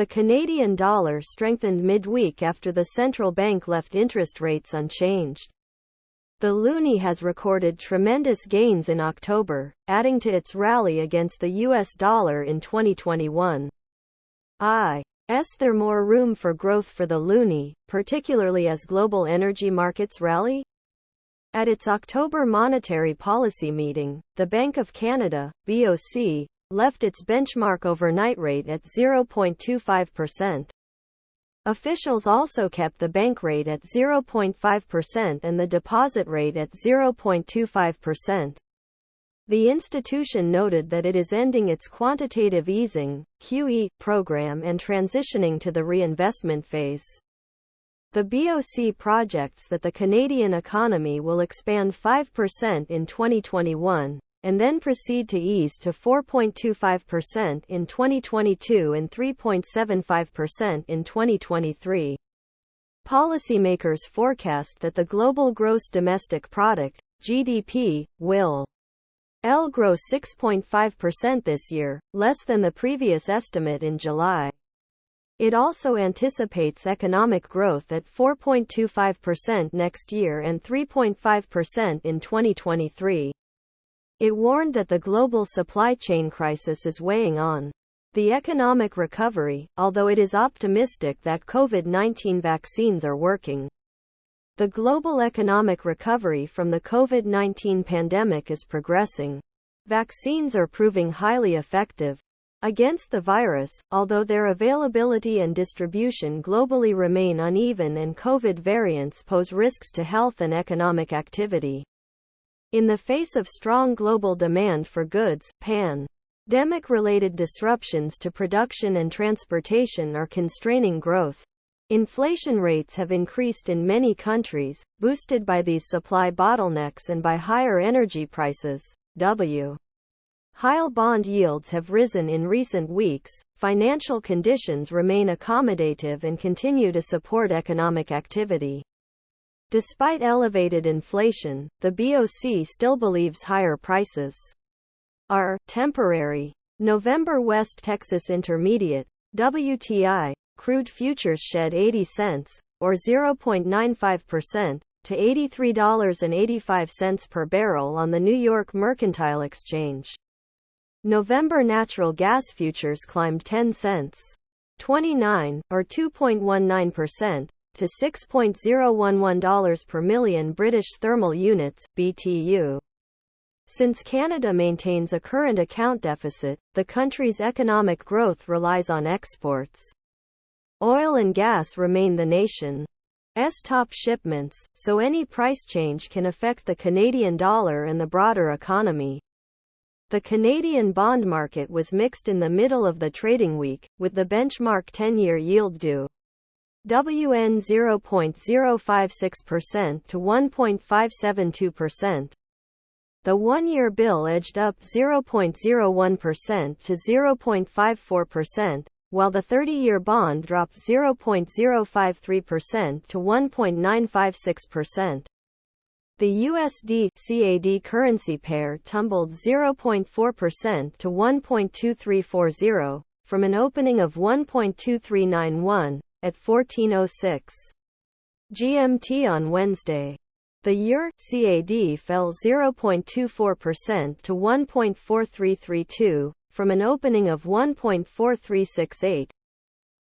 The Canadian dollar strengthened midweek after the central bank left interest rates unchanged. The loonie has recorded tremendous gains in October, adding to its rally against the US dollar in 2021. Is there more room for growth for the loonie, particularly as global energy markets rally? At its October monetary policy meeting, the Bank of Canada, BOC, left its benchmark overnight rate at 0.25%. Officials also kept the bank rate at 0.5% and the deposit rate at 0.25%. The institution noted that it is ending its quantitative easing (QE) program and transitioning to the reinvestment phase. The BOC projects that the Canadian economy will expand 5% in 2021, and then proceed to ease to 4.25% in 2022 and 3.75% in 2023. Policymakers forecast that the global gross domestic product, GDP, will grow 6.5% this year, less than the previous estimate in July. It also anticipates economic growth at 4.25% next year and 3.5% in 2023. It warned that the global supply chain crisis is weighing on the economic recovery, although it is optimistic that COVID-19 vaccines are working. The global economic recovery from the COVID-19 pandemic is progressing. Vaccines are proving highly effective against the virus, although their availability and distribution globally remain uneven and COVID variants pose risks to health and economic activity. In the face of strong global demand for goods, pandemic-related disruptions to production and transportation are constraining growth. Inflation rates have increased in many countries, boosted by these supply bottlenecks and by higher energy prices. High bond yields have risen in recent weeks. Financial conditions remain accommodative and continue to support economic activity. Despite elevated inflation, the BOC still believes higher prices are temporary. November West Texas Intermediate (WTI) crude futures shed 80 cents, or 0.95%, to $83.85 per barrel on the New York Mercantile Exchange. November natural gas futures climbed 10 cents, 29, or 2.19%, to $6.011 per million British thermal units, BTU. Since Canada maintains a current account deficit, the country's economic growth relies on exports. Oil and gas remain the nation's top shipments, so any price change can affect the Canadian dollar and the broader economy. The Canadian bond market was mixed in the middle of the trading week, with the benchmark 10-year yield due WN 0.056% to 1.572%. The one-year bill edged up 0.01% to 0.54%, while the 30-year bond dropped 0.053% to 1.956%. The USD-CAD currency pair tumbled 0.4% to 1.2340, from an opening of 1.2391, at 14:06 GMT on Wednesday. The EUR-CAD fell 0.24% to 1.4332, from an opening of 1.4368,